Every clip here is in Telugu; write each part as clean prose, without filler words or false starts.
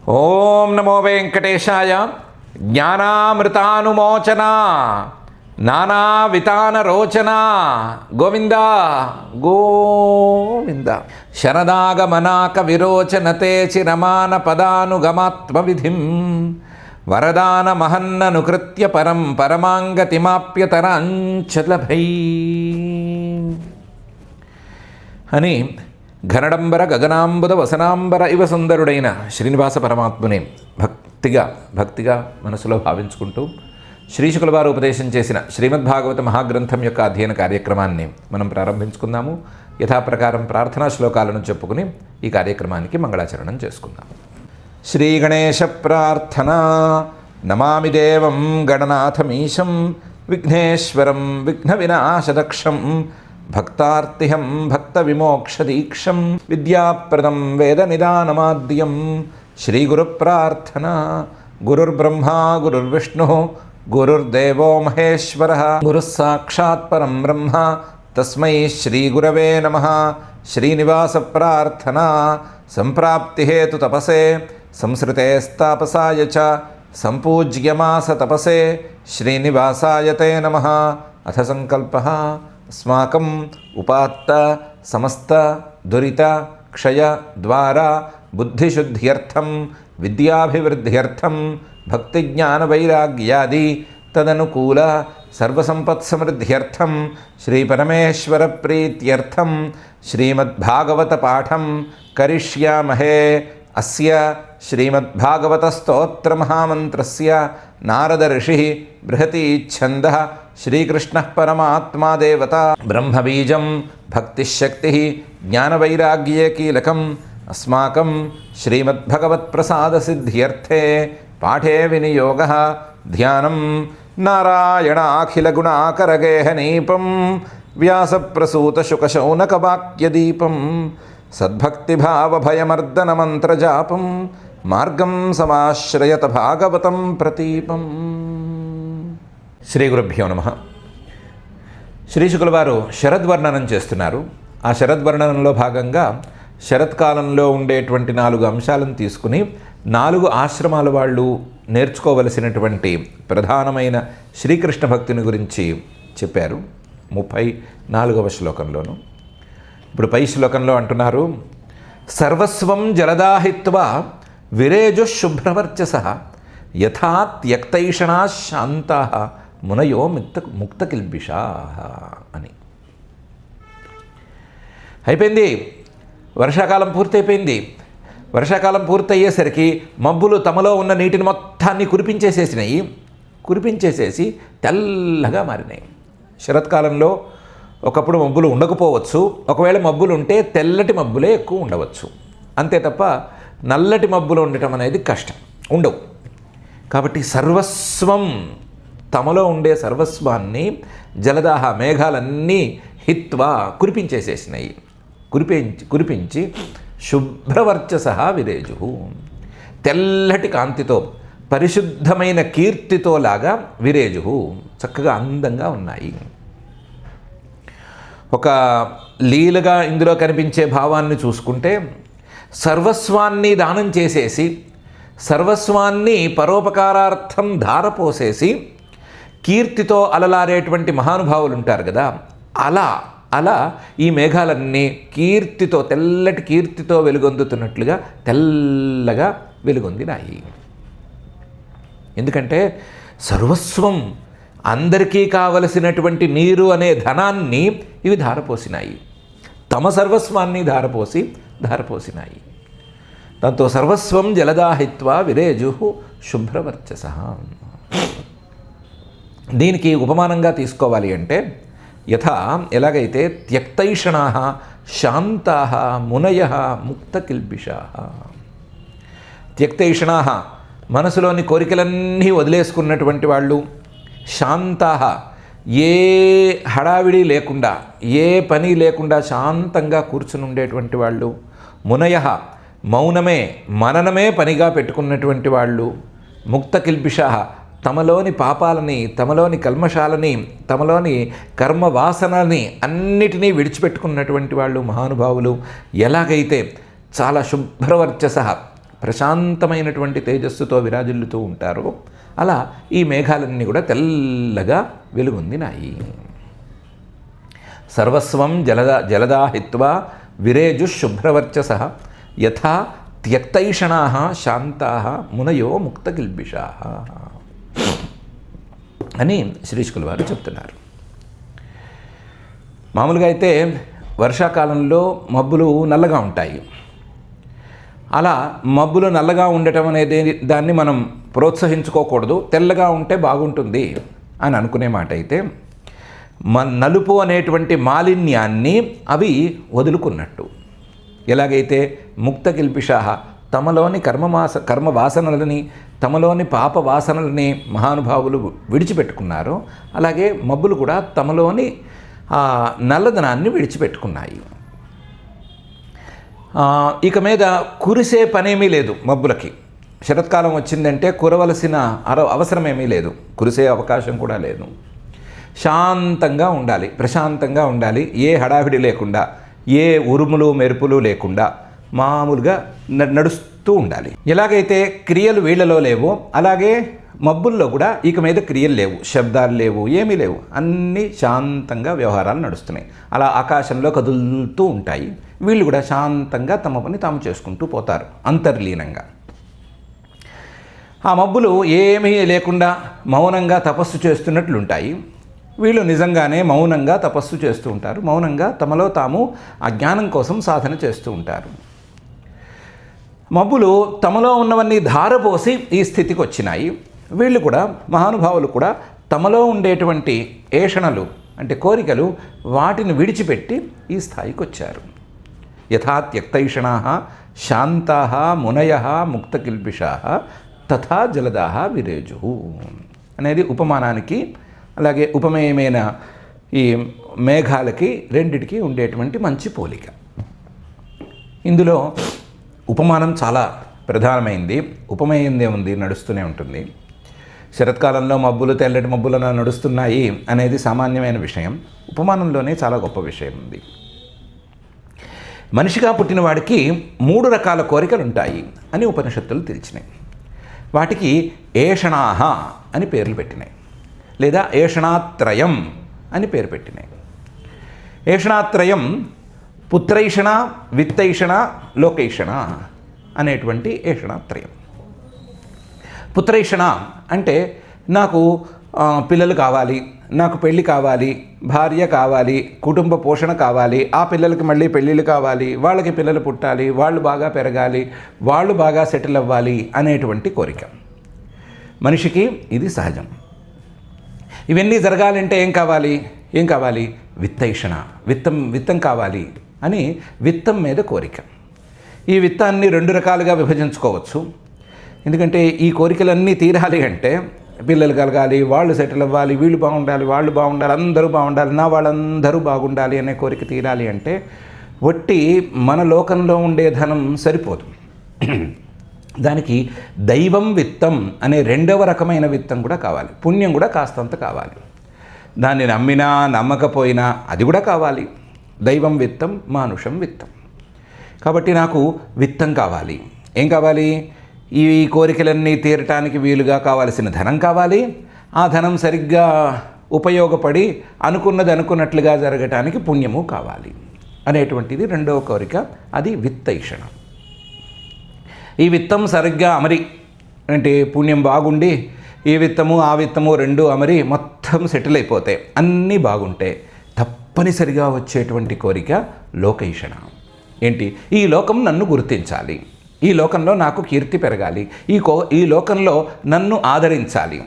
ఓం నమో వెంకటేశాయ. జ్ఞానామృతానుమోచన నానావితాన రోచన గోవింద గోవింద. శరదాగమనాక విరోచనతే చిరమాన పదానుగమాత్మవిధిం వరదాన మహన్ననుకృత్య పరం పరమాంగతిమాప్యతరాంచలభై అని ఘనడంబర గగనాంబుద వసనాంబర ఇవ సుందరుడైన శ్రీనివాస పరమాత్మని భక్తిగా మనసులో భావించుకుంటూ శ్రీశుకుల వారు ఉపదేశం చేసిన శ్రీమద్భాగవత మహాగ్రంథం యొక్క అధ్యయన కార్యక్రమాన్ని మనం ప్రారంభించుకుందాము. యథాప్రకారం ప్రార్థనా శ్లోకాలను చెప్పుకుని ఈ కార్యక్రమానికి మంగళాచరణం చేసుకుందాము. శ్రీ గణేశ ప్రార్థన. నమామి దేవం గణనాథమీశం విఘ్నేశ్వరం విఘ్న వినాశదక్షం భక్తార్తిహం భక్త విమోక్షదీక్షం విద్యాప్రదం వేద నిదానమాద్యం. శ్రీ గురు ప్రార్థన. గురుర్బ్రహ్మా గురుర్విష్ణు గురుర్దేవో మహేశ్వర గురు సాక్షాత్ పరం బ్రహ్మ తస్మై శ్రీ గురవే నమః. శ్రీనివాస ప్రార్థన. సంప్రాప్తిహేతు తపసే సంసృతేస్తాపసాయ చ సంపూజ్యమాస తపసే శ్రీనివాసాయ తే నమః. అథ సంకల్పః అస్మాకం ఉపాత్త సమస్త దురిత క్షయ ద్వారా బుద్ధిశుద్ధ్యర్థం విద్యాభివృద్ధ్యర్థం భక్తిజ్ఞాన వైరాగ్యాది తదనుకూల సర్వసంపత్సమృద్ధ్యర్థం శ్రీ పరమేశ్వర ప్రీత్యర్థం శ్రీమద్భాగవత పాఠం కరిష్యామహే. అస్య శ్రీమద్భాగవత స్తోత్ర మహామంత్రస్య నారద ఋషి బృహతి ఛందః శ్రీకృష్ణ పరమాత్మా దేవత బ్రహ్మబీజం భక్తిశక్తి జ్ఞానవైరాగ్యే కీలకం. అస్మాకం శ్రీమద్భగవత్ప్రసాదసిద్ధ్యర్థే పాఠే వినియోగః ధ్యానం నారాయణాఖిలగుణాకరగేహనీపం వ్యాసప్రసూతశుకశౌనకవాక్యదీపం సద్భక్తిభావభయమర్దనమంత్రజాపం మార్గం సమాశ్రయత భాగవతం ప్రతీపం. శ్రీ గురుభ్యో నమః. శ్రీశుకుల వారు శరద్వర్ణనం చేస్తున్నారు. ఆ శరద్వర్ణనంలో భాగంగా శరత్కాలంలో ఉండేటువంటి 4 అంశాలను తీసుకుని 4 ఆశ్రమాల వాళ్ళు నేర్చుకోవలసినటువంటి ప్రధానమైన శ్రీకృష్ణ భక్తిని గురించి చెప్పారు 34వ శ్లోకంలోను. ఇప్పుడు పై శ్లోకంలో అంటున్నారు, సర్వస్వం జలదాహిత్వా విరేజు శుభ్రవర్చసః యథా త్యక్తైషణా శాంతాః మునయో ముక్తకిల్బిషాః అని. అయిపోయింది, వర్షాకాలం పూర్తయిపోయింది. వర్షాకాలం పూర్తయ్యేసరికి మబ్బులు తమలో ఉన్న నీటిని మొత్తాన్ని కురిపించేసేసి తెల్లగా మారినాయి. శరత్కాలంలో ఒకప్పుడు మబ్బులు ఉండకపోవచ్చు, ఒకవేళ మబ్బులు ఉంటే తెల్లటి మబ్బులే ఎక్కువ ఉండవచ్చు, అంతే తప్ప నల్లటి మబ్బులు ఉండటం అనేది కష్టం, ఉండవు. కాబట్టి సర్వస్వం, తమలో ఉండే సర్వస్వాన్ని జలదాహ మేఘాలన్నీ హిత్వా కురిపించేసేసినాయి. కురిపించి శుభ్రవర్చసః విరేజు, తెల్లటి కాంతితో పరిశుద్ధమైన కీర్తితో లాగా విరేజు చక్కగా అందంగా ఉన్నాయి. ఒక లీలగా ఇందులో కనిపించే భావాన్ని చూసుకుంటే, సర్వస్వాన్ని దానం చేసేసి సర్వస్వాన్ని పరోపకారార్థం ధారపోసేసి కీర్తితో అలలారేటువంటి మహానుభావులు ఉంటారు కదా, అలా ఈ మేఘాలన్నీ కీర్తితో, తెల్లటి కీర్తితో వెలుగొందుతున్నట్లుగా తెల్లగా వెలుగొందినాయి. ఎందుకంటే సర్వస్వం, అందరికీ కావలసినటువంటి నీరు అనే ధనాన్ని ఇవి ధారపోసినాయి, తమ సర్వస్వాన్ని ధారపోసినాయి. దాంతో సర్వస్వం జలదాహిత్వా విరేజు శుభ్రవర్చసః. దీనికి ఉపమానంగా తీసుకోవాలి అంటే, ఎలాగైతే త్యక్తైషణాః శాంతాః మునయః ముక్తకిల్బిషాః. త్యక్తైషణాః మనసులోని కోరికలన్నీ వదిలేసుకున్నటువంటి వాళ్ళు, శాంతాః ఏ హడావిడి లేకుండా, ఏ పని లేకుండా శాంతంగా కూర్చుని ఉండేటువంటి వాళ్ళు, మునయః మననమే పనిగా పెట్టుకున్నటువంటి వాళ్ళు, ముక్తకిల్బిషాః తమలోని పాపాలని, తమలోని కల్మషాలని, తమలోని కర్మవాసనని అన్నిటినీ విడిచిపెట్టుకున్నటువంటి వాళ్ళు మహానుభావులు. ఎలాగైతే చాలా శుభ్రవర్చస, ప్రశాంతమైనటువంటి తేజస్సుతో విరాజిల్లుతూ ఉంటారో అలా ఈ మేఘాలన్నీ కూడా తెల్లగా వెలుగొందినాయి. సర్వస్వం జలదాహిత్వా విరేజు శుభ్రవర్చస యథా త్యక్తైషణా శాంతా మునయో ముక్తకిల్బిషా అని శ్రీశుకుల వారు చెప్తున్నారు. మామూలుగా అయితే వర్షాకాలంలో మబ్బులు నల్లగా ఉంటాయి. అలా మబ్బులు నల్లగా ఉండటం అనేది దాన్ని మనం ప్రోత్సహించుకోకూడదు, తెల్లగా ఉంటే బాగుంటుంది అని అనుకునే మాట అయితే, నలుపు అనేటువంటి మాలిన్యాన్ని అవి వదులుకున్నట్టు. ఎలాగైతే ముక్తకిల్పిషా తమలోని కర్మ వాసనలని, తమలోని పాప వాసనలని మహానుభావులు విడిచిపెట్టుకున్నారో అలాగే మబ్బులు కూడా తమలోని నల్లదనాన్ని విడిచిపెట్టుకున్నాయి. ఇక మీద కురిసే పనేమీ లేదు మబ్బులకి. శరత్కాలం వచ్చిందంటే కురవలసిన అవసరమేమీ లేదు, కురిసే అవకాశం కూడా లేదు. శాంతంగా ఉండాలి, ప్రశాంతంగా ఉండాలి, ఏ హడావిడి లేకుండా, ఏ ఉరుములు మెరుపులు లేకుండా మామూలుగా నడుస్తూ ఉండాలి. ఎలాగైతే క్రియలు వీళ్ళలో లేవో అలాగే మబ్బుల్లో కూడా ఇక మీద క్రియలు లేవు, శబ్దాలు లేవు, ఏమీ లేవు, అన్నీ శాంతంగా వ్యవహారాలు నడుస్తున్నాయి. అలా ఆకాశంలో కదులుతూ ఉంటాయి. వీళ్ళు కూడా శాంతంగా తమ పని తాము చేసుకుంటూ పోతారు అంతర్లీనంగా. ఆ మబ్బులు ఏమీ లేకుండా మౌనంగా తపస్సు చేస్తున్నట్లుంటాయి. వీళ్ళు నిజంగానే మౌనంగా తపస్సు చేస్తూ ఉంటారు, మౌనంగా తమలో తాము ఆ జ్ఞానం కోసం సాధన చేస్తూ ఉంటారు. మబ్బులు తమలో ఉన్నవన్నీ ధారపోసి ఈ స్థితికి వచ్చినాయి. వీళ్ళు కూడా మహానుభావులు కూడా తమలో ఉండేటువంటి ఏషణలు అంటే కోరికలు వాటిని విడిచిపెట్టి ఈ స్థాయికి వచ్చారు. యథా త్యక్తైషణా శాంతా మునయ ముక్తకిల్బిషా తథా జలదా విరేజు అనేది ఉపమానానికి, అలాగే ఉపమేయమైన ఈ మేఘాలకి రెండిటికి ఉండేటువంటి మంచి పోలిక. ఇందులో ఉపమానం చాలా ప్రధానమైంది, ఉపమేయందే ఉంది, నడుస్తూనే ఉంటుంది. శరత్కాలంలో మబ్బులు తెల్లటి మబ్బులు నడుస్తున్నాయి అనేది సామాన్యమైన విషయం. ఉపమానంలోనే చాలా గొప్ప విషయం ఉంది. మనిషిగా పుట్టిన వాడికి 3 రకాల కోరికలు ఉంటాయి అని ఉపనిషత్తులు తెలిసినాయి. వాటికి ఏషణాహ అని పేర్లు పెట్టినాయి, లేదా ఏషణాత్రయం అని పేరు పెట్టినాయి. ఏషణాత్రయం పుత్రైషణ, విత్తైషణ, లోకైషణ అనేటువంటి ఏషణాత్రయం. పుత్రైషణ అంటే నాకు పిల్లలు కావాలి, నాకు పెళ్ళి కావాలి, భార్య కావాలి, కుటుంబ పోషణ కావాలి, ఆ పిల్లలకి మళ్ళీ పెళ్ళిళ్ళు కావాలి, వాళ్ళకి పిల్లలు పుట్టాలి, వాళ్ళు బాగా పెరగాలి, వాళ్ళు బాగా సెటిల్ అవ్వాలి అనేటువంటి కోరిక మనిషికి. ఇది సహజం. ఇవన్నీ జరగాలంటే ఏం కావాలి? విత్తైషణ, విత్తం కావాలి అని విత్తం మీద కోరిక. ఈ విత్తాన్ని 2 రకాలుగా విభజించుకోవచ్చు. ఎందుకంటే ఈ కోరికలన్నీ తీరాలి అంటే పిల్లలు కలగాలి, వాళ్ళు సెటిల్ అవ్వాలి, వీళ్ళు బాగుండాలి, వాళ్ళు బాగుండాలి, అందరూ బాగుండాలి, నా వాళ్ళందరూ బాగుండాలి అనే కోరిక తీరాలి అంటే వట్టి మన లోకంలో ఉండే ధనం సరిపోదు. దానికి దైవం విత్తం అనే 2వ రకమైన విత్తం కూడా కావాలి, పుణ్యం కూడా కాస్తంత కావాలి. దాన్ని నమ్మినా నమ్మకపోయినా అది కూడా కావాలి. దైవం విత్తం, మానుషం విత్తం. కాబట్టి నాకు విత్తం కావాలి. ఏం కావాలి? ఈ కోరికలన్నీ తీరటానికి వీలుగా కావాల్సిన ధనం కావాలి. ఆ ధనం సరిగ్గా ఉపయోగపడి అనుకున్నట్లుగా జరగటానికి పుణ్యము కావాలి అనేటువంటిది 2వ కోరిక. అది విత్తైషణ. ఈ విత్తం సరిగ్గా అమరి అంటే పుణ్యం బాగుండి ఈ విత్తము ఆ విత్తము 2 అమరి మొత్తం సెటిల్ అయిపోతే అన్నీ బాగుంటే తప్పనిసరిగా వచ్చేటువంటి కోరిక లోకైషణ. ఏంటి? ఈ లోకం నన్ను గుర్తించాలి, ఈ లోకంలో నాకు కీర్తి పెరగాలి, ఈ లోకంలో నన్ను ఆదరించాలి.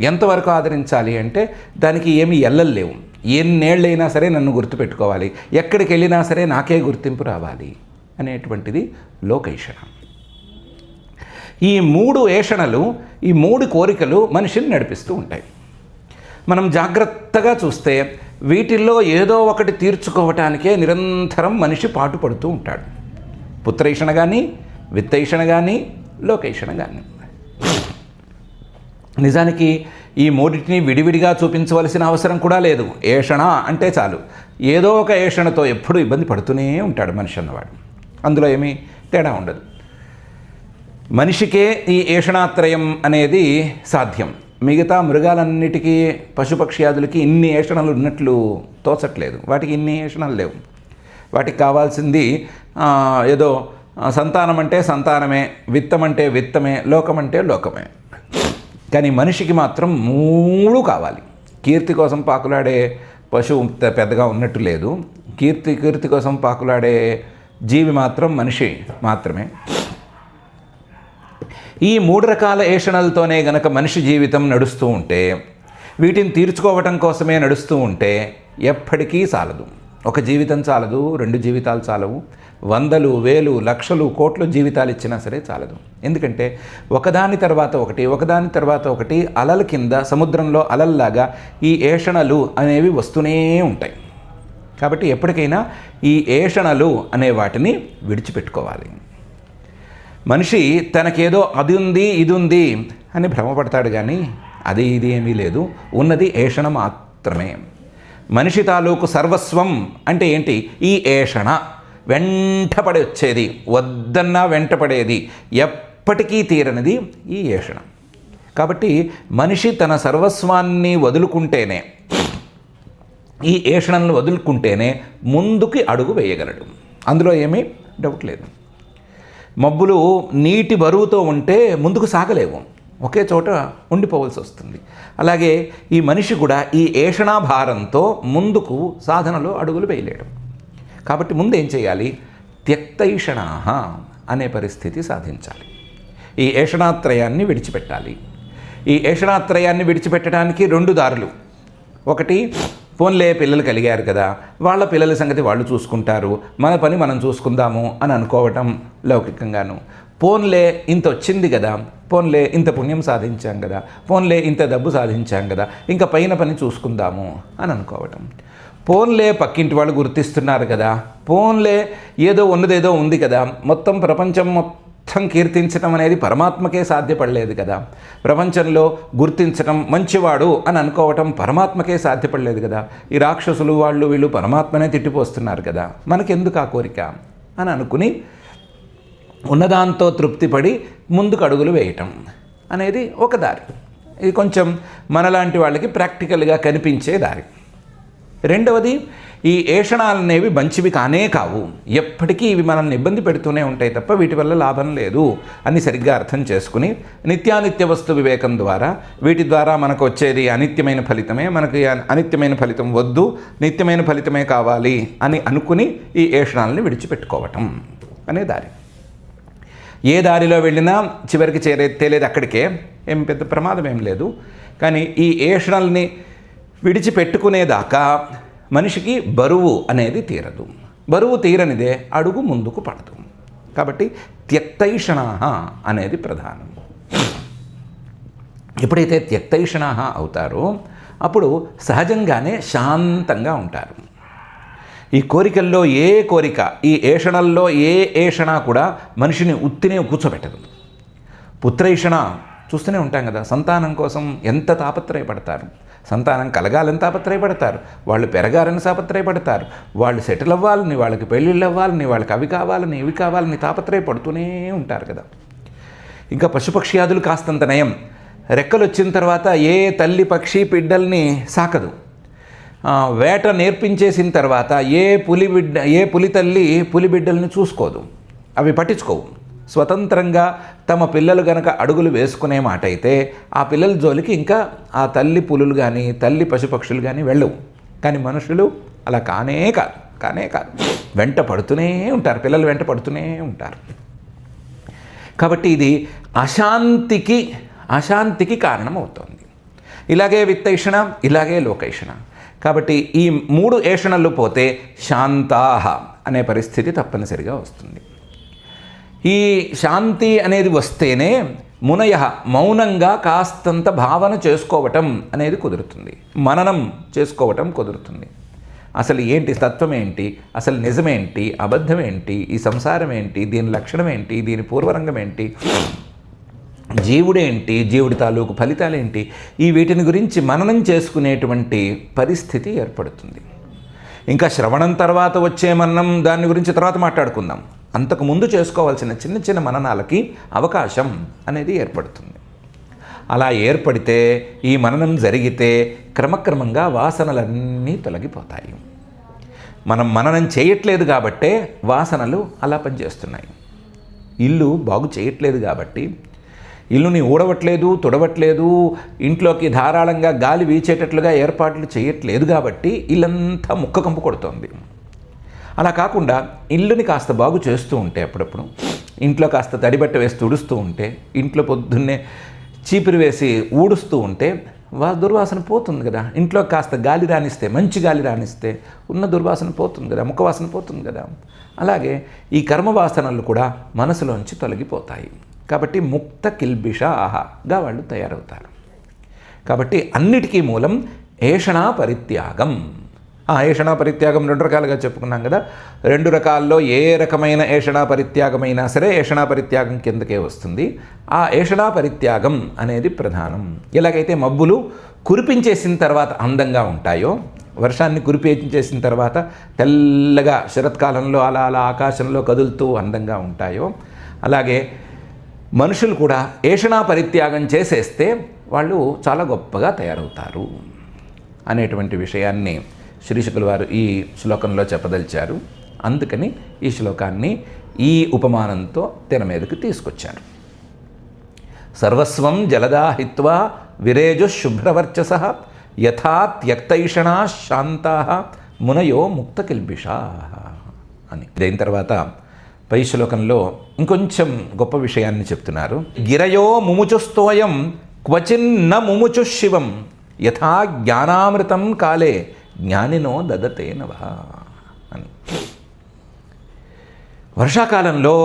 ఎంతవరకు ఆదరించాలి అంటే దానికి ఏమీ ఎల్లలు లేవు. ఎన్నేళ్ళైనా సరే నన్ను గుర్తుపెట్టుకోవాలి, ఎక్కడికి వెళ్ళినా సరే నాకే గుర్తింపు రావాలి అనేటువంటిది లోకైషణ. ఈ 3 ఏషణలు, ఈ 3 కోరికలు మనిషిని నడిపిస్తూ ఉంటాయి. మనం జాగ్రత్తగా చూస్తే వీటిల్లో ఏదో ఒకటి తీర్చుకోవటానికే నిరంతరం మనిషి పాటుపడుతూ ఉంటాడు. పుత్రైషణ కానీ, విత్తైషణ కానీ, లోకైషణ కానీ. నిజానికి ఈ 3టిని విడివిడిగా చూపించవలసిన అవసరం కూడా లేదు. ఏషణ అంటే చాలు, ఏదో ఒక ఏషణతో ఎప్పుడూ ఇబ్బంది పడుతూనే ఉంటాడు మనిషి అన్నవాడు. అందులో ఏమీ తేడా ఉండదు. మనిషికే ఈ ఏషణాత్రయం అనేది సాధ్యం. మిగతా మృగాలన్నిటికీ పశుపక్ష్యాదులకి ఇన్ని ఏషణలు ఉన్నట్లు తోచట్లేదు. వాటికి ఇన్ని ఏషణలు లేవు. వాటికి కావాల్సింది ఏదో సంతానం అంటే సంతానమే, విత్తం అంటే విత్తమే, లోకం అంటే లోకమే. కానీ మనిషికి మాత్రం 3 కావాలి. కీర్తి కోసం పాకులాడే పశువు పెద్దగా ఉన్నట్టు లేదు. కీర్తి కోసం పాకులాడే జీవి మాత్రం మనిషి మాత్రమే. ఈ 3 రకాల ఏషణలతోనే గనక మనిషి జీవితం నడుస్తూ ఉంటే, వీటిని తీర్చుకోవటం కోసమే నడుస్తూ ఉంటే ఎప్పటికీ చాలదు. ఒక జీవితం చాలదు, 2 జీవితాలు చాలవు, 100,000, 1,000, లక్షలు, కోట్ల జీవితాలు ఇచ్చినా సరే చాలదు. ఎందుకంటే ఒకదాని తర్వాత ఒకటి అలల కింద, సముద్రంలో అలల్లాగా ఈ ఏషణలు అనేవి వస్తూనే ఉంటాయి. కాబట్టి ఎప్పటికైనా ఈ ఏషణలు అనే వాటిని విడిచిపెట్టుకోవాలి. మనిషి తనకేదో అది ఉంది ఇది ఉంది అని భ్రమపడతాడు, కానీ అది ఇది ఏమీ లేదు. ఉన్నది ఏషణ మాత్రమే. మనిషి తాలూకు సర్వస్వం అంటే ఏంటి? ఈ ఏషణ. వెంటపడి వచ్చేది, వద్దన్నా వెంటపడేది, ఎప్పటికీ తీరనిది ఈ ఏషణ. కాబట్టి మనిషి తన సర్వస్వాన్ని వదులుకుంటేనే, ఈ ఏషణను వదులుకుంటేనే ముందుకి అడుగు వేయగలడు. అందులో ఏమీ డౌట్ లేదు. మబ్బులు నీటి బరువుతో ఉంటే ముందుకు సాగలేవు, ఒకే చోట ఉండిపోవలసి వస్తుంది. అలాగే ఈ మనిషి కూడా ఈ ఏషణాభారంతో ముందుకు సాధనలో అడుగులు వేయలేడు. కాబట్టి ముందు ఏం చేయాలి? త్యక్తైషణాః అనే పరిస్థితి సాధించాలి. ఈ ఏషణాత్రయాన్ని విడిచిపెట్టాలి. ఈ ఏషణాత్రయాన్ని విడిచిపెట్టడానికి 2 దారులు. ఒకటి, పోన్లే పిల్లలు కలిగారు కదా, వాళ్ళ పిల్లల సంగతి వాళ్ళు చూసుకుంటారు, మన పని మనం చూసుకుందాము అని అనుకోవటం లౌకికంగాను. పోన్లే ఇంత వచ్చింది కదా, పోన్లే ఇంత పుణ్యం సాధించాం కదా, పోన్లే ఇంత డబ్బు సాధించాం కదా, ఇంకా పైన పని చూసుకుందాము అని అనుకోవటం. పోన్లే పక్కింటి వాళ్ళు గుర్తిస్తున్నారు కదా, పోన్లే ఏదో ఉన్నదేదో ఉంది కదా, మొత్తం ప్రపంచం మొత్తం కీర్తించడం అనేది పరమాత్మకే సాధ్యపడలేదు కదా, ప్రపంచంలో గుర్తించడం, మంచివాడు అని అనుకోవటం పరమాత్మకే సాధ్యపడలేదు కదా, ఈ రాక్షసులు వాళ్ళు వీళ్ళు పరమాత్మనే తిట్టిపోస్తున్నారు కదా, మనకెందుకు ఆ కోరిక అని అనుకుని ఉన్నదాంతో తృప్తిపడి ముందుకు అడుగులు వేయటం అనేది ఒక దారి. ఇది కొంచెం మనలాంటి వాళ్ళకి ప్రాక్టికల్గా కనిపించే దారి. రెండవది, ఈ ఏషణాలు అనేవి మంచివి కానే కావు, ఎప్పటికీ ఇవి మనల్ని ఇబ్బంది పెడుతూనే ఉంటాయి తప్ప వీటి వల్ల లాభం లేదు అని సరిగ్గా అర్థం చేసుకుని నిత్యానిత్య వస్తు వివేకం ద్వారా వీటి ద్వారా మనకు వచ్చేది అనిత్యమైన ఫలితమే, మనకి అనిత్యమైన ఫలితం వద్దు, నిత్యమైన ఫలితమే కావాలి అని అనుకుని ఈ ఏషణాలని విడిచిపెట్టుకోవటం అనే దారి. ఏ దారిలో వెళ్ళినా చివరికి తేలేది అక్కడికే, ఏం పెద్ద ప్రమాదం ఏం లేదు. కానీ ఈ ఏషణల్ని విడిచిపెట్టుకునేదాకా మనిషికి బరువు అనేది తీరదు. బరువు తీరనిదే అడుగు ముందుకు పడదు. కాబట్టి త్యక్తైషణాః అనేది ప్రధానం. ఎప్పుడైతే త్యక్తైషణాః అవుతారో అప్పుడు సహజంగానే శాంతంగా ఉంటారు. ఈ కోరికల్లో ఏ కోరిక, ఈ ఏషణల్లో ఏ ఏషణ కూడా మనిషిని ఉత్తినే కూర్చోబెట్టదు. పుత్రైషణ చూస్తూనే ఉంటాం కదా, సంతానం కోసం ఎంత తాపత్రయపడతారు, సంతానం కలగాలని తాపత్రయపడతారు, వాళ్ళు పెరగాలని తాపత్రయపడతారు, వాళ్ళు సెటిల్ అవ్వాలని, వాళ్ళకి పెళ్ళిళ్ళు అవ్వాలని, వాళ్ళకి అవి కావాలని ఇవి కావాలని తాపత్రయపడుతూనే ఉంటారు కదా. ఇంకా పశుపక్ష్యాదులు కాస్తంత నయం. రెక్కలు వచ్చిన తర్వాత ఏ తల్లి పక్షి బిడ్డల్ని సాకదు. వేట నేర్పించేసిన తర్వాత ఏ పులి తల్లి పులి బిడ్డల్ని చూసుకోదు, అవి పట్టించుకోవు. స్వతంత్రంగా తమ పిల్లలు గనక అడుగులు వేసుకునే మాట అయితే ఆ పిల్లల జోలికి ఇంకా ఆ తల్లి పులులు కానీ తల్లి పశుపక్షులు కానీ వెళ్ళవు. కానీ మనుషులు అలా కానే కాదు, వెంట పడుతూనే ఉంటారు, పిల్లలు వెంట పడుతూనే ఉంటారు. కాబట్టి ఇది అశాంతికి కారణమవుతోంది. ఇలాగే విత్తైషణ, ఇలాగే లోకైషణ. కాబట్టి ఈ 3 ఏషణలు పోతే శాంతాః అనే పరిస్థితి తప్పనిసరిగా వస్తుంది. ఈ శాంతి అనేది వస్తేనే మునయః మౌనంగా కాస్తంత భావన చేసుకోవటం అనేది కుదురుతుంది, మననం చేసుకోవటం కుదురుతుంది. అసలు ఏంటి తత్వం ఏంటి, అసలు నిజమేంటి, అబద్ధం ఏంటి, ఈ సంసారం ఏంటి, దీని లక్షణం ఏంటి, దీని పూర్వరంగం ఏంటి, జీవుడేంటి, జీవుడి తాలూకు ఫలితాలేంటి, ఈ వీటిని గురించి మననం చేసుకునేటువంటి పరిస్థితి ఏర్పడుతుంది. ఇంకా శ్రవణం తర్వాత వచ్చే మననం దాని గురించి తర్వాత మాట్లాడుకుందాం. అంతకుముందు చేసుకోవాల్సిన చిన్న చిన్న మననాలకి అవకాశం అనేది ఏర్పడుతుంది. అలా ఏర్పడితే ఈ మననం జరిగితే క్రమక్రమంగా వాసనలన్నీ తొలగిపోతాయి. మనం మననం చేయట్లేదు కాబట్టే వాసనలు అలా పనిచేస్తున్నాయి. ఇల్లు బాగు చేయట్లేదు కాబట్టి, ఇల్లుని ఊడవట్లేదు, తుడవట్లేదు, ఇంట్లోకి ధారాళంగా గాలి వీచేటట్లుగా ఏర్పాట్లు చేయట్లేదు కాబట్టి ఇల్లంతా ముక్క కంపు కొడుతోంది. అలా కాకుండా ఇల్లుని కాస్త బాగు చేస్తూ ఉంటే, అప్పుడప్పుడు ఇంట్లో కాస్త తడిబట్ట వేసి తుడుస్తూ ఉంటే, ఇంట్లో పొద్దున్నే చీపురు వేసి ఊడుస్తూ ఉంటే దుర్వాసన పోతుంది కదా. ఇంట్లో కాస్త గాలి రానిస్తే, మంచి గాలి రానిస్తే ఉన్న దుర్వాసన పోతుంది కదా, ముఖ వాసన పోతుంది కదా. అలాగే ఈ కర్మవాసనలు కూడా మనసులోంచి తొలగిపోతాయి. కాబట్టి ముక్త కిల్బిషాగా వాళ్ళు తయారవుతారు. కాబట్టి అన్నిటికీ మూలం ఏషణా పరిత్యాగం. ఏషణా పరిత్యాగం 2 రకాలుగా చెప్పుకున్నాం కదా. 2 రకాల్లో ఏ రకమైన ఏషణా పరిత్యాగమైనా సరే ఏషణా పరిత్యాగం కిందకే వస్తుంది. ఆ ఏషణా పరిత్యాగం అనేది ప్రధానం. ఎలాగైతే మబ్బులు కురిపించేసిన తర్వాత అందంగా ఉంటాయో, వర్షాన్ని కురిపించేసిన తర్వాత తెల్లగా శరత్కాలంలో అలా అలా ఆకాశంలో కదులుతూ అందంగా ఉంటాయో, అలాగే మనుషులు కూడా ఏషణా పరిత్యాగం చేసేస్తే వాళ్ళు చాలా గొప్పగా తయారవుతారు అనేటువంటి విషయాన్ని శ్రీశుకుల వారు ఈ శ్లోకంలో చెప్పదలిచారు. అందుకని ఈ శ్లోకాన్ని ఈ ఉపమానంతో తెర మీదకి తీసుకొచ్చారు. సర్వస్వం జలదాహిత్వా విరేజు శుభ్రవర్చస యథా త్యక్తైషణా శాంతా మునయో ముక్త కిల్బిషా అని. దీని తర్వాత పై శ్లోకంలో ఇంకొంచెం గొప్ప విషయాన్ని చెప్తున్నారు. గిరయో ముముచుస్తోయం క్వచిన్న ముముచు శివం యథా జ్ఞానామృతం కాలే జ్ఞానినో దదతే నవ అని. వర్షాకాలంలో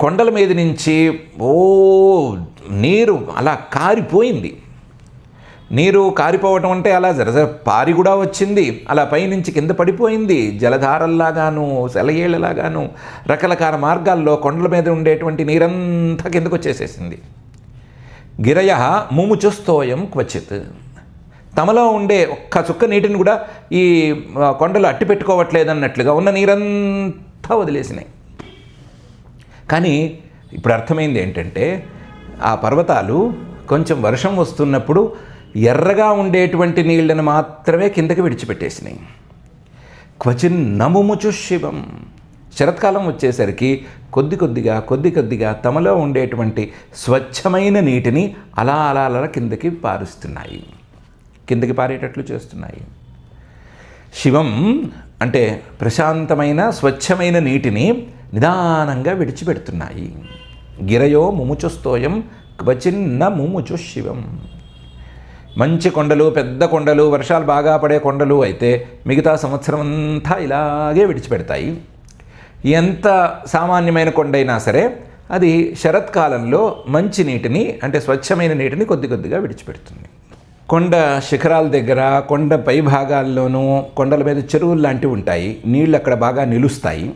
కొండల మీద నుంచి నీరు అలా కారిపోయింది. నీరు కారిపోవటం అంటే అలా జరజర పారి కూడా వచ్చింది, అలా పైనుంచి కింద పడిపోయింది. జలధారల్లాగాను, సెలయేళ్లలాగాను రకరకాల మార్గాల్లో కొండల మీద ఉండేటువంటి నీరంతా కిందకు వచ్చేసేసింది. గిరయ ముముచుస్తోయం క్వచిత్. తమలో ఉండే ఒక్క చుక్క నీటిని కూడా ఈ కొండలు అట్టి పెట్టుకోవట్లేదన్నట్లుగా ఉన్న నీరంతా వదిలేసినాయి. కానీ ఇప్పుడు అర్థమైంది ఏంటంటే, ఆ పర్వతాలు కొంచెం వర్షం వస్తున్నప్పుడు ఎర్రగా ఉండేటువంటి నీళ్ళను మాత్రమే కిందకి విడిచిపెట్టేసినాయి. క్వచిన్ నముముచు శివం. శరత్కాలం వచ్చేసరికి కొద్ది కొద్దిగా తమలో ఉండేటువంటి స్వచ్ఛమైన నీటిని అలా అలా అలా కిందకి పారుస్తున్నాయి, కిందకి పారేటట్లు చేస్తున్నాయి. శివం అంటే ప్రశాంతమైన స్వచ్ఛమైన నీటిని నిదానంగా విడిచిపెడుతున్నాయి. గిరయో ముముచుస్తోయం క్వచిన్న ముముచు శివం. మంచి కొండలు, పెద్ద కొండలు, వర్షాలు బాగా పడే కొండలు అయితే మిగతా సంవత్సరం అంతా ఇలాగే విడిచిపెడతాయి. ఎంత సామాన్యమైన కొండైనా సరే అది శరత్కాలంలో మంచి నీటిని, అంటే స్వచ్ఛమైన నీటిని కొద్దిగా విడిచిపెడుతుంది. కొండ శిఖరాల దగ్గర, కొండ పై భాగాల్లోనూ కొండల మీద చెరువులు లాంటివి ఉంటాయి. నీళ్ళు అక్కడ బాగా నిలుస్తాయి.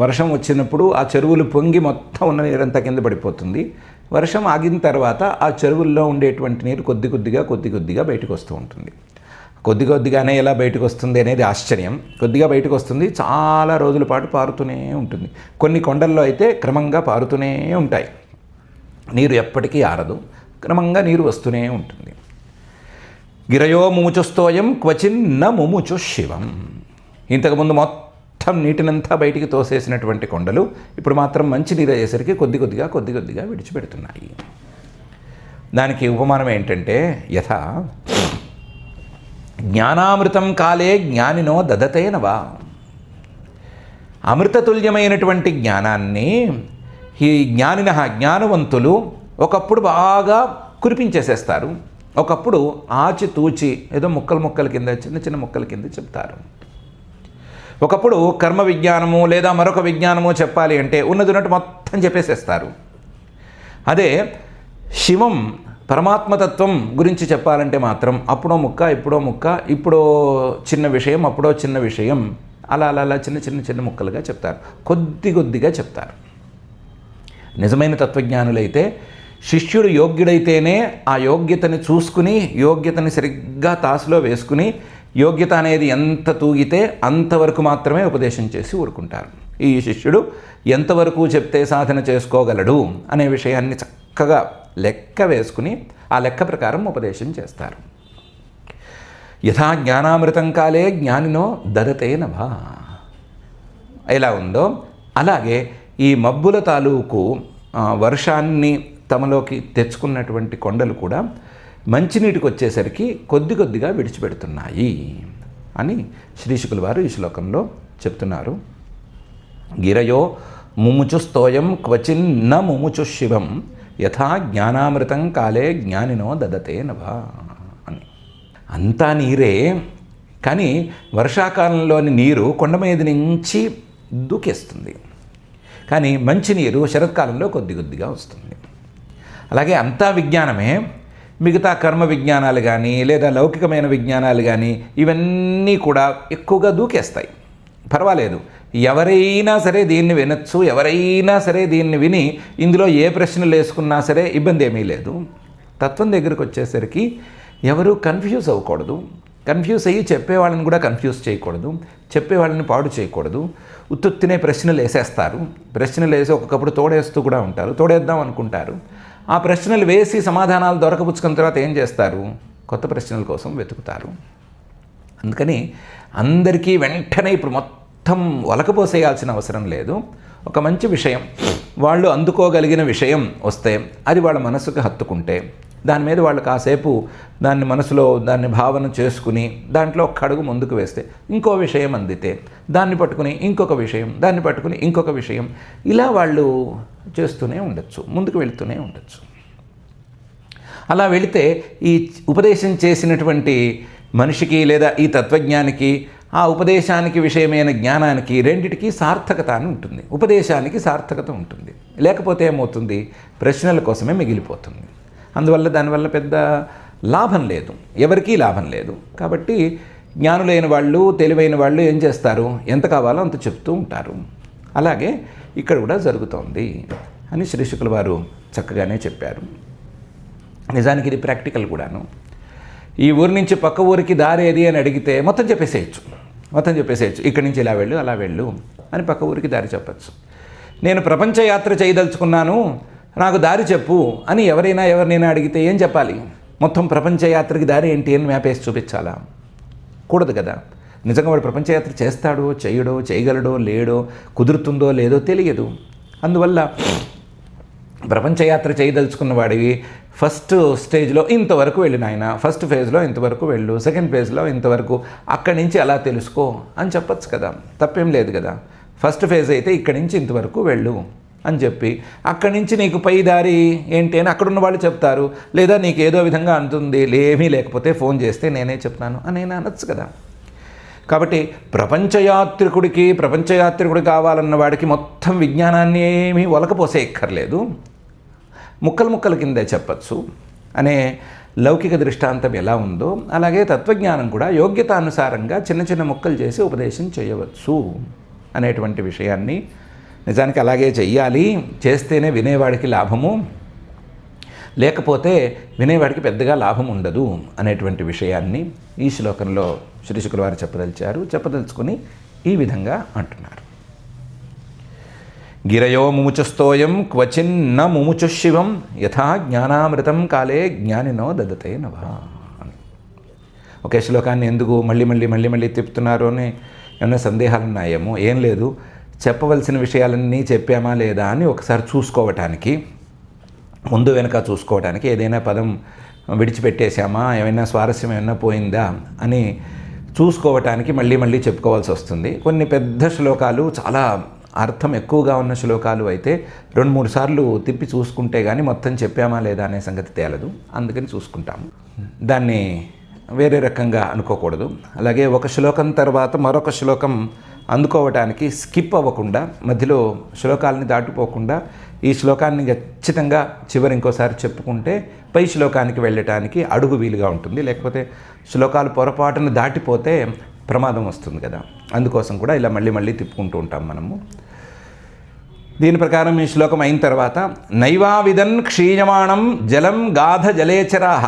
వర్షం వచ్చినప్పుడు ఆ చెరువులు పొంగి మొత్తం ఉన్న నీరంతా కింద పడిపోతుంది. వర్షం ఆగిన తర్వాత ఆ చెరువుల్లో ఉండేటువంటి నీరు కొద్దిగా బయటకు వస్తూ ఉంటుంది. కొద్దిగానే ఎలా బయటకు వస్తుంది అనేది ఆశ్చర్యం. కొద్దిగా బయటకు వస్తుంది, చాలా రోజుల పాటు పారుతూనే ఉంటుంది. కొన్ని కొండల్లో అయితే క్రమంగా పారుతూనే ఉంటాయి. నీరు ఎప్పటికీ ఆరదు, క్రమంగా నీరు వస్తూనే ఉంటుంది. గిరయో ముముచుస్తోయం క్వచిన్న ముముచు శివం. ఇంతకుముందు మొత్తం నీటినంతా బయటికి తోసేసినటువంటి కొండలు ఇప్పుడు మాత్రం మంచి నీరు అయ్యేసరికి కొద్దిగా విడిచిపెడుతున్నాయి. దానికి ఉపమానం ఏంటంటే, యథా జ్ఞానామృతం కాలే జ్ఞానినో దదతేనవా. అమృతతుల్యమైనటువంటి జ్ఞానాన్ని ఈ జ్ఞానవంతులు ఒకప్పుడు బాగా కురిపించేసేస్తారు, ఒకప్పుడు ఆచితూచి ఏదో ముక్కల కింద, చిన్న ముక్కల కింద చెప్తారు. ఒకప్పుడు కర్మ విజ్ఞానము లేదా మరొక విజ్ఞానము చెప్పాలి అంటే ఉన్నట్టు మొత్తం చెప్పేసేస్తారు. అదే శివం పరమాత్మతత్వం గురించి చెప్పాలంటే మాత్రం అప్పుడో ముక్క, ఇప్పుడో చిన్న విషయం, అప్పుడో చిన్న విషయం, అలా చిన్న ముక్కలుగా చెప్తారు, కొద్దిగా చెప్తారు. నిజమైన తత్వజ్ఞానులైతే శిష్యుడు యోగ్యుడైతేనే ఆ యోగ్యతని చూసుకుని, యోగ్యతని సరిగ్గా తాసులో వేసుకుని, యోగ్యత అనేది ఎంత తూగితే అంతవరకు మాత్రమే ఉపదేశం చేసి ఊరుకుంటారు. ఈ శిష్యుడు ఎంతవరకు చెప్తే సాధన చేసుకోగలడు అనే విషయాన్ని చక్కగా లెక్క వేసుకుని ఆ లెక్క ప్రకారం ఉపదేశం చేస్తారు. యథా జ్ఞానామృతం కాలే జ్ఞానినో దదతే నభా. ఎలా ఉందో అలాగే ఈ మబ్బుల తాలూకు వర్షాన్ని తమలోకి తెచ్చుకున్నటువంటి కొండలు కూడా మంచినీటికి వచ్చేసరికి కొద్ది కొద్దిగా విడిచిపెడుతున్నాయి అని శ్రీశుకుల వారు ఈ శ్లోకంలో చెప్తున్నారు. గిరయో ముముచుస్తోయం క్వచిన్ న ముముచు శివం యథా జ్ఞానామృతం కాలే జ్ఞానినో దదతే నభా అని. అంతా నీరే, కానీ వర్షాకాలంలోని నీరు కొండ మీద నుంచి దూకేస్తుంది, కానీ మంచినీరు శరత్కాలంలో కొద్ది కొద్దిగా వస్తుంది. అలాగే అంతా విజ్ఞానమే, మిగతా కర్మ విజ్ఞానాలు కానీ లేదా లౌకికమైన విజ్ఞానాలు కానీ ఇవన్నీ కూడా ఎక్కువగా దూకేస్తాయి. పర్వాలేదు, ఎవరైనా సరే దీన్ని వినొచ్చు, ఎవరైనా సరే దీన్ని విని ఇందులో ఏ ప్రశ్నలు వేసుకున్నా సరే ఇబ్బంది ఏమీ లేదు. తత్వం దగ్గరికి వచ్చేసరికి ఎవరు కన్ఫ్యూజ్ అవ్వకూడదు, కన్ఫ్యూజ్ అయ్యి చెప్పేవాళ్ళని కూడా కన్ఫ్యూజ్ చేయకూడదు, చెప్పేవాళ్ళని పాడు చేయకూడదు. ఉత్తుత్తినే ప్రశ్నలు వేసేస్తారు, ప్రశ్నలు వేసి ఒక్కొక్కప్పుడు తోడేస్తూ కూడా ఉంటారు, తోడేద్దాం అనుకుంటారు. ఆ ప్రశ్నలు వేసి సమాధానాలు దొరకపుచ్చుకున్న తర్వాత ఏం చేస్తారు, కొత్త ప్రశ్నల కోసం వెతుకుతారు. అందుకని అందరికీ వెంటనే ఇప్పుడు మొత్తం వలకపోసేయాల్సిన అవసరం లేదు. ఒక మంచి విషయం, వాళ్ళు అందుకోగలిగిన విషయం వస్తే అది వాళ్ళ మనసుకు హత్తుకుంటే దాని మీద వాళ్ళు కాసేపు దాన్ని మనసులో దాన్ని భావన చేసుకుని దాంట్లో ఒక్క అడుగు ముందుకు వేస్తే ఇంకో విషయం అందితే దాన్ని పట్టుకుని ఇంకొక విషయం, దాన్ని పట్టుకుని ఇంకొక విషయం, ఇలా వాళ్ళు చేస్తూనే ఉండొచ్చు, ముందుకు వెళుతూనే ఉండొచ్చు. అలా వెళితే ఈ ఉపదేశం చేసినటువంటి మనిషికి లేదా ఈ తత్వజ్ఞానికి ఆ ఉపదేశానికి విషయమైన జ్ఞానానికి రెండిటికి సార్థకత అని ఉంటుంది. ఉపదేశానికి సార్థకత ఉంటుంది, లేకపోతే ఏమవుతుంది, ప్రశ్నల కోసమే మిగిలిపోతుంది. అందువల్ల దానివల్ల పెద్ద లాభం లేదు, ఎవరికీ లాభం లేదు. కాబట్టి జ్ఞానులైన వాళ్ళు, తెలివైన వాళ్ళు ఏం చేస్తారు, ఎంత కావాలో అంత చెప్తూ ఉంటారు. అలాగే ఇక్కడ కూడా జరుగుతోంది అని శ్రీశుకుల వారు చక్కగానే చెప్పారు. నిజానికి ఇది ప్రాక్టికల్ కూడాను. ఈ ఊరి నుంచి పక్క ఊరికి దారి ఏది అని అడిగితే మొత్తం చెప్పేసేయచ్చు, ఇక్కడి నుంచి ఇలా వెళ్ళు అలా వెళ్ళు అని పక్క ఊరికి దారి చెప్పచ్చు. నేను ప్రపంచ యాత్ర చేయదలుచుకున్నాను, నాకు దారి చెప్పు అని ఎవరినైనా అడిగితే ఏం చెప్పాలి, మొత్తం ప్రపంచ యాత్రకి దారి ఏంటి అని మ్యాప్ వేసి చూపించాలా? కూడదు కదా. నిజంగా వాడు ప్రపంచయాత్ర చేస్తాడో చేయడో, చేయగలడో లేడో, కుదురుతుందో లేదో తెలియదు. అందువల్ల ప్రపంచయాత్ర చేయదలుచుకున్న వాడివి ఫస్ట్ స్టేజ్లో ఇంతవరకు వెళ్ళు నాయన, ఫస్ట్ ఫేజ్లో ఇంతవరకు వెళ్ళు, సెకండ్ ఫేజ్లో ఇంతవరకు, అక్కడి నుంచి అలా తెలుసుకో అని చెప్పచ్చు కదా, తప్పేం లేదు కదా. ఫస్ట్ ఫేజ్ అయితే ఇక్కడి నుంచి ఇంతవరకు వెళ్ళు అని చెప్పి అక్కడి నుంచి నీకు పై దారి ఏంటి అని అక్కడున్న వాళ్ళు చెప్తారు. లేదా నీకు ఏదో విధంగా అంటుంది, ఏమీ లేకపోతే ఫోన్ చేస్తే నేనే చెప్తాను అని నేను అనొచ్చు కదా. కాబట్టి ప్రపంచయాత్రికుడు కావాలన్న వాడికి మొత్తం విజ్ఞానాన్ని ఏమీ ఒలకపోసేయక్కర్లేదు, ముక్కలు కిందే చెప్పచ్చు అనే లౌకిక దృష్టాంతం ఎలా ఉందో అలాగే తత్వజ్ఞానం కూడా యోగ్యతానుసారంగా చిన్న చిన్న ముక్కలు చేసి ఉపదేశం చేయవచ్చు అనేటువంటి విషయాన్ని, నిజానికి అలాగే చెయ్యాలి, చేస్తేనే వినేవాడికి లాభము, లేకపోతే వినేవాడికి పెద్దగా లాభం ఉండదు అనేటువంటి విషయాన్ని ఈ శ్లోకంలో శ్రీశుకుల వారు చెప్పదలుచుకుని ఈ విధంగా అంటున్నారు. గిరయో ముముచుస్తోయం క్వచిన్న ముముచు శివం యథా జ్ఞానామృతం కాలే జ్ఞానినో దదతే నభా అని. ఒకే శ్లోకాన్ని ఎందుకు మళ్ళీ తిప్పుతున్నారు అని ఏమైనా సందేహాలు ఉన్నాయేమో, ఏం లేదు, చెప్పవలసిన విషయాలన్నీ చెప్పామా లేదా అని ఒకసారి చూసుకోవటానికి, ముందు వెనక చూసుకోవటానికి, ఏదైనా పదం విడిచిపెట్టేశామా, ఏమైనా స్వారస్యం ఏమైనా పోయిందా అని చూసుకోవటానికి మళ్ళీ చెప్పుకోవాల్సి వస్తుంది. కొన్ని పెద్ద శ్లోకాలు, చాలా అర్థం ఎక్కువగా ఉన్న శ్లోకాలు అయితే 2-3 సార్లు తిప్పి చూసుకుంటే కానీ మొత్తం చెప్పామా లేదా అనే సంగతి తేలదు. అందుకని చూసుకుంటాము, దాన్ని వేరే రకంగా అనుకోకూడదు. అలాగే ఒక శ్లోకం తర్వాత మరొక శ్లోకం అందుకోవటానికి స్కిప్ అవ్వకుండా, మధ్యలో శ్లోకాలని దాటిపోకుండా ఈ శ్లోకాన్ని ఖచ్చితంగా చివరి ఇంకోసారి చెప్పుకుంటే పై శ్లోకానికి వెళ్ళటానికి అడుగు వీలుగా ఉంటుంది. లేకపోతే శ్లోకాలు పొరపాటును దాటిపోతే ప్రమాదం వస్తుంది కదా. అందుకోసం కూడా ఇలా మళ్ళీ తిప్పుకుంటూ ఉంటాం మనము. దీని ప్రకారం ఈ శ్లోకం అయిన తర్వాత నైవావిదన్ క్షీయమాణం జలం గాధ జలేచరాహ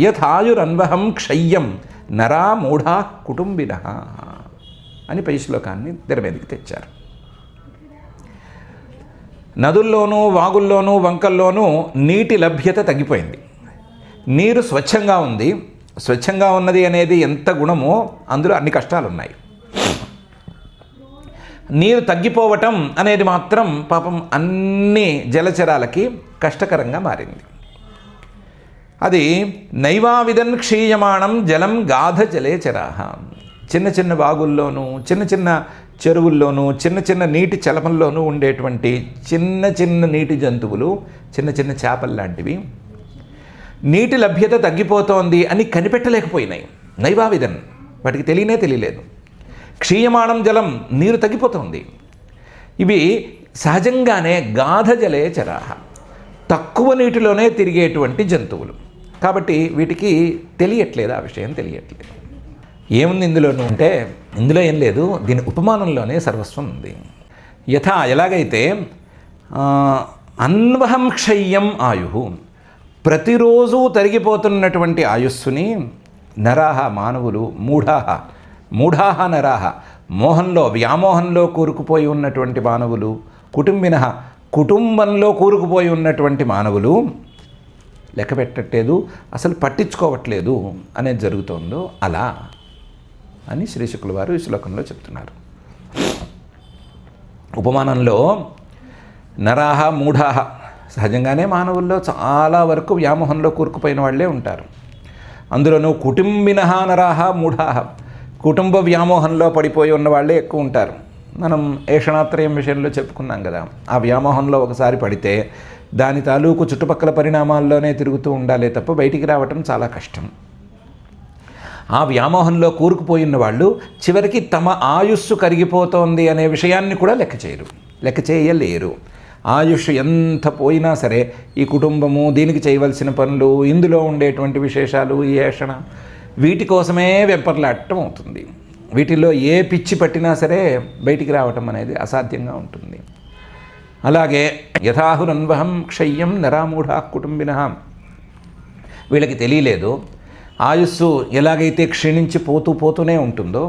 యథాయురన్వహం క్షయ్యం నరా మూఢా కుటుంబినః అని పై శ్లోకాన్ని తెర మీదకి తెచ్చారు. నదుల్లోనూ వాగుల్లోనూ వంకల్లోనూ నీటి లభ్యత తగ్గిపోయింది. నీరు స్వచ్ఛంగా ఉంది. స్వచ్ఛంగా ఉన్నది అనేది ఎంత గుణమో అందులో అన్ని కష్టాలు ఉన్నాయి. నీరు తగ్గిపోవటం అనేది మాత్రం పాపం అన్ని జలచరాలకి కష్టకరంగా మారింది. అది నైవావిదన్ క్షీయమాణం జలం గాధ జలే చరాహ. చిన్న చిన్న వాగుల్లోనూ చిన్న చిన్న చెరువుల్లోనూ చిన్న చిన్న నీటి చలపంలోనూ ఉండేటువంటి చిన్న చిన్న నీటి జంతువులు, చిన్న చిన్న చేపలు లాంటివి నీటి లభ్యత తగ్గిపోతోంది అని కనిపెట్టలేకపోయినాయి. నైవావిదన్, వాటికి తెలియలేదు. క్షీయమాణం జలం, నీరు తగ్గిపోతుంది. ఇవి సహజంగానే గాధ జలే చరాహ, తక్కువ నీటిలోనే తిరిగేటువంటి జంతువులు కాబట్టి వీటికి తెలియట్లేదు, ఆ విషయం తెలియట్లేదు. ఏముంది ఇందులోనూ అంటే ఇందులో ఏం లేదు, దీని ఉపమానంలోనే సర్వస్వం ఉంది. ఎలాగైతే అన్వహం క్షయ్యం ఆయు, ప్రతిరోజు తరిగిపోతున్నటువంటి ఆయుస్సుని నరాహ మానవులు, మూఢాహ నరాహ, మోహంలో వ్యామోహంలో కూరుకుపోయి ఉన్నటువంటి మానవులు, కుటుంబినః కుటుంబంలో కూరుకుపోయి ఉన్నటువంటి మానవులు లెక్క పెట్టట్లేదు, అసలు పట్టించుకోవట్లేదు అనేది జరుగుతుందో అలా అని శ్రీ శుక్ల వారు ఈ శ్లోకంలో చెప్తున్నారు. ఉపమానంలో నరాహ మూఢాహ, సహజంగానే మానవుల్లో చాలా వరకు వ్యామోహంలో కూరుకుపోయిన వాళ్ళే ఉంటారు. అందులోనూ కుటుంబినః నరాహ మూఢాహ, కుటుంబ వ్యామోహంలో పడిపోయి ఉన్న వాళ్ళే ఎక్కువ ఉంటారు. మనం ఏషణాత్రయం విషయంలో చెప్పుకున్నాం కదా, ఆ వ్యామోహంలో ఒకసారి పడితే దాని తాలూకు చుట్టుపక్కల పరిణామాల్లోనే తిరుగుతూ ఉండాలే తప్ప బయటికి రావటం చాలా కష్టం. ఆ వ్యామోహంలో కూరుకుపోయిన వాళ్ళు చివరికి తమ ఆయుస్సు కరిగిపోతోంది అనే విషయాన్ని కూడా లెక్క చేయలేరు. ఆయుష్ ఎంత పోయినా సరే ఈ కుటుంబము, దీనికి చేయవలసిన పనులు, ఇందులో ఉండేటువంటి విశేషాలు, ఈ ఏషణ, వీటి కోసమే వెంపర్లాడటం అవుతుంది. వీటిల్లో ఏ పిచ్చి పట్టినా సరే బయటికి రావటం అనేది అసాధ్యంగా ఉంటుంది. అలాగే యథాహురన్వహం క్షయ్యం నరామూఢా కుటుంబినః, వీళ్ళకి తెలియలేదు ఆయుస్సు ఎలాగైతే క్షీణించి పోతూనే ఉంటుందో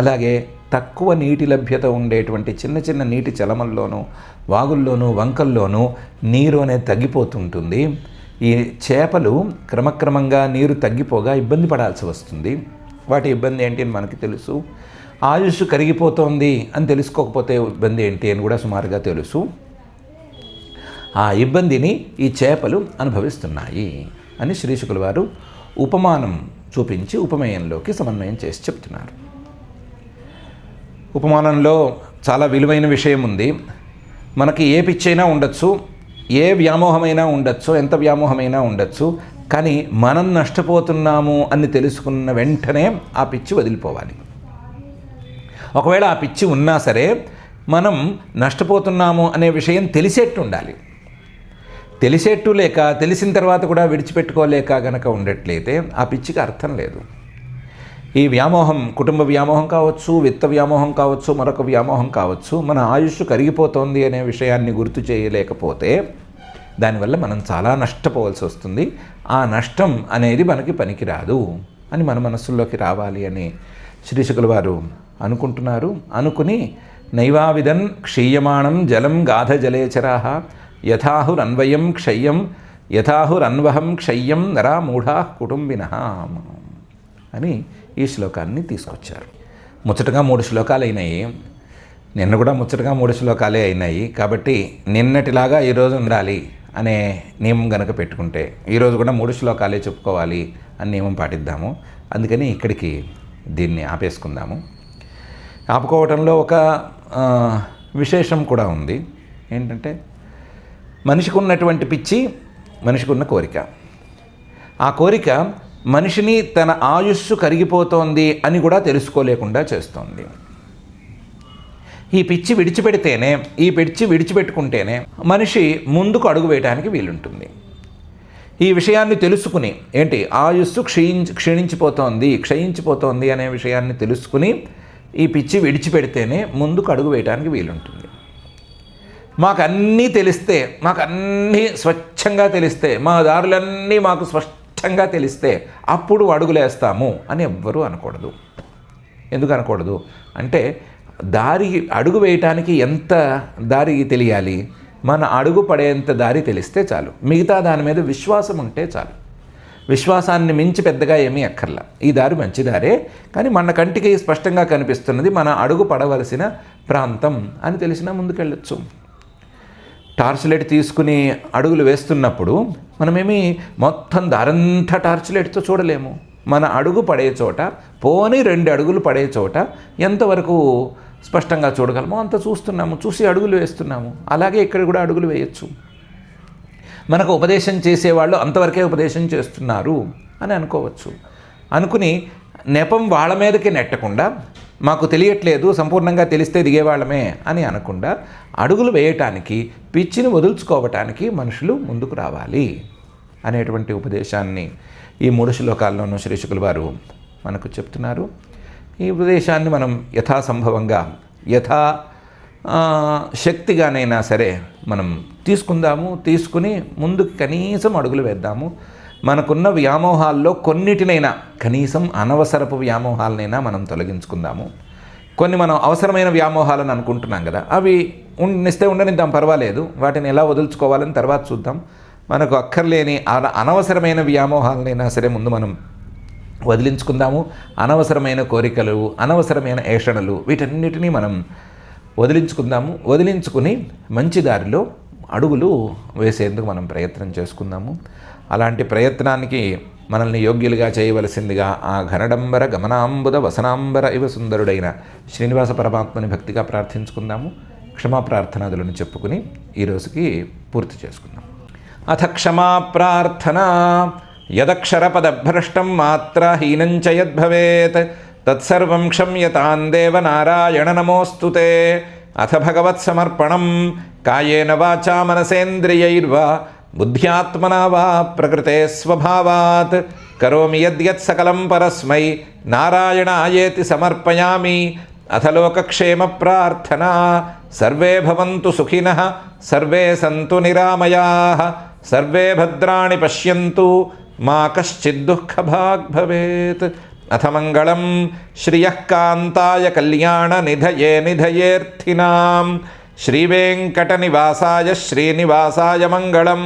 అలాగే తక్కువ నీటి లభ్యత ఉండేటువంటి చిన్న చిన్న నీటి చలమల్లోనూ వాగుల్లోనూ వంకల్లోనూ నీరు అనేది తగ్గిపోతుంటుంది. ఈ చేపలు క్రమక్రమంగా నీరు తగ్గిపోగా ఇబ్బంది పడాల్సి వస్తుంది. వాటి ఇబ్బంది ఏంటి అని మనకి తెలుసు. ఆయుష్ కరిగిపోతోంది అని తెలుసుకోకపోతే ఇబ్బంది ఏంటి అని కూడా సుమారుగా తెలుసు. ఆ ఇబ్బందిని ఈ చేపలు అనుభవిస్తున్నాయి అని శ్రీ శుకుల వారు ఉపమానం చూపించి ఉపమేయంలోకి సమన్వయం చేసి చెప్తున్నారు. ఉపమానంలో చాలా విలువైన విషయం ఉంది. మనకి ఏ పిచ్చైనా ఉండొచ్చు, ఏ వ్యామోహమైనా ఉండొచ్చు, ఎంత వ్యామోహమైనా ఉండొచ్చు, కానీ మనం నష్టపోతున్నాము అని తెలుసుకున్న వెంటనే ఆ పిచ్చి వదిలిపోవాలి. ఒకవేళ ఆ పిచ్చి ఉన్నా సరే మనం నష్టపోతున్నాము అనే విషయం తెలిసేట్టు ఉండాలి. తెలిసేట్టు లేక తెలిసిన తర్వాత కూడా విడిచిపెట్టుకోలేక గనక ఉండట్లయితే ఆ పిచ్చికి అర్థం లేదు. ఈ వ్యామోహం, కుటుంబ వ్యామోహం కావచ్చు, విత్త వ్యామోహం కావచ్చు, మరొక వ్యామోహం కావచ్చు, మన ఆయుష్ కరిగిపోతోంది అనే విషయాన్ని గుర్తు చేయలేకపోతే దానివల్ల మనం చాలా నష్టపోవాల్సి వస్తుంది. ఆ నష్టం అనేది మనకి పనికిరాదు అని మన మనస్సుల్లోకి రావాలి అని శ్రీ శుకుల వారు అనుకుంటున్నారు. అనుకుని నైవావిదన్ క్షీయమాణం జలం గాధ జలేచరాహ యథాహురన్వయం క్షయ్యం యథాహురన్వహం క్షయ్యం నరా మూఢా కుటుంబినః అని ఈ శ్లోకాన్ని తీసుకొచ్చారు. ముచ్చటగా 3 శ్లోకాలు అయినాయి. నిన్న కూడా ముచ్చటగా 3 శ్లోకాలే అయినాయి. కాబట్టి నిన్నటిలాగా ఈరోజు ఉండాలి అనే నియమం గనక పెట్టుకుంటే ఈరోజు కూడా 3 శ్లోకాలే చెప్పుకోవాలి అని నియమం పాటిద్దాము. అందుకని ఇక్కడికి దీన్ని ఆపేసుకుందాము. ఆపుకోవటంలో ఒక విశేషం కూడా ఉంది. ఏంటంటే మనిషికి ఉన్నటువంటి పిచ్చి, మనిషికి ఉన్న కోరిక. ఆ కోరిక మనిషిని తన ఆయుస్సు కరిగిపోతోంది అని కూడా తెలుసుకోలేకుండా చేస్తోంది. ఈ పిచ్చి విడిచిపెట్టుకుంటేనే మనిషి ముందుకు అడుగు వేయడానికి వీలుంటుంది. ఈ విషయాన్ని తెలుసుకుని ఆయుస్సు క్షయించిపోతోంది అనే విషయాన్ని తెలుసుకుని ఈ పిచ్చి విడిచిపెడితేనే ముందుకు అడుగు వేయడానికి వీలుంటుంది. మాకు అన్నీ తెలిస్తే, మాకు అన్నీ స్వచ్ఛంగా తెలిస్తే, మా దారులన్నీ మాకు స్పష్టంగా తెలిస్తే అప్పుడు అడుగులేస్తాము అని ఎవ్వరూ అనకూడదు. ఎందుకు అనకూడదు అంటే దారి అడుగు వేయటానికి ఎంత దారి తెలియాలి, మన అడుగు పడేంత దారి తెలిస్తే చాలు. మిగతా దాని మీద విశ్వాసం ఉంటే చాలు. విశ్వాసాన్ని మించి పెద్దగా ఏమీ అక్కర్లా. ఈ దారి మంచి దారే, కానీ మన కంటికి స్పష్టంగా కనిపిస్తున్నది మన అడుగు పడవలసిన ప్రాంతం అని తెలిసినా ముందుకెళ్ళొచ్చు. టార్చ్ లైట్ తీసుకుని అడుగులు వేస్తున్నప్పుడు మనమేమి మొత్తం దారంతా టార్చ్ లైట్తో చూడలేము. మన అడుగు పడే చోట, పోని 2 అడుగులు పడే చోట ఎంతవరకు స్పష్టంగా చూడగలమో అంత చూస్తున్నాము, చూసి అడుగులు వేస్తున్నాము. అలాగే ఇక్కడ కూడా అడుగులు వేయచ్చు. మనకు ఉపదేశం చేసేవాళ్ళు అంతవరకే ఉపదేశం చేస్తున్నారు అని అనుకోవచ్చు. అనుకుని నెపం వాళ్ళ మీదకి నెట్టకుండా, మాకు తెలియట్లేదు, సంపూర్ణంగా తెలిస్తే దిగేవాళ్ళమే అని అనకుండా, అడుగులు వేయటానికి, పిచ్చిని వదులుచుకోవటానికి మనుషులు ముందుకు రావాలి అనేటువంటి ఉపదేశాన్ని ఈ 3 శ్లోకాల్లోనూ శ్రీ శుకుల వారు మనకు చెప్తున్నారు. ఈ ఉపదేశాన్ని మనం యథాసంభవంగా, శక్తిగానైనా సరే మనం తీసుకుందాము. తీసుకుని ముందుకు కనీసం అడుగులు వేద్దాము. మనకున్న వ్యామోహాల్లో కొన్నిటినైనా, కనీసం అనవసరపు వ్యామోహాలనైనా మనం తొలగించుకుందాము. కొన్ని మనం అవసరమైన వ్యామోహాలను అనుకుంటున్నాం కదా, అవి నిస్తే ఉండనిద్దాం, పర్వాలేదు, వాటిని ఎలా వదులుచుకోవాలని తర్వాత చూద్దాం. మనకు అక్కర్లేని అనవసరమైన వ్యామోహాలనైనా సరే ముందు మనం వదిలించుకుందాము. అనవసరమైన కోరికలు, అనవసరమైన ఏషణలు, వీటన్నిటినీ మనం వదిలించుకుందాము. వదిలించుకుని మంచి దారిలో అడుగులు వేసేందుకు మనం ప్రయత్నం చేసుకుందాము. అలాంటి ప్రయత్నానికి మనల్ని యోగ్యులుగా చేయవలసిందిగా ఆ ఘనడంబర గమనాంబుద వసనాంబర ఇవ సుందరుడైన శ్రీనివాస పరమాత్మని భక్తిగా ప్రార్థించుకుందాము. క్షమా ప్రార్థనాదులను చెప్పుకుని ఈరోజుకి పూర్తి చేసుకుందాం. అథ క్షమా ప్రార్థన. యదక్షరపదభ్రష్టం మాత్రాహీనం చ యద్భవేత్ తత్సర్వం క్షమ్యతాం దేవ నారాయణ నమోస్తుతే. అథ భగవత్సమర్పణం కాయేన వాచా మనసేంద్రియైర్వా బుద్ధ్యాత్మనా వా ప్రకృతే స్వభావాత్ కరోమి యద్యత్ సకలం పరస్మై నారాయణాయేతి సమర్పయామి. అథ లోకక్షేమ ప్రార్థనా. సర్వే భవంతు సుఖినః, సర్వే సంతు నిరామయాః, సర్వే భద్రాణి పశ్యంతు, మా కశ్చిద్ దుఃఖభాగ్ భవేత్. అథ మంగళం శ్రియః కాంతాయ కళ్యాణ నిధయే నిధయేర్థినాం శ్రీవేంకటనివాసాయ శ్రీనివాసాయ మంగళం.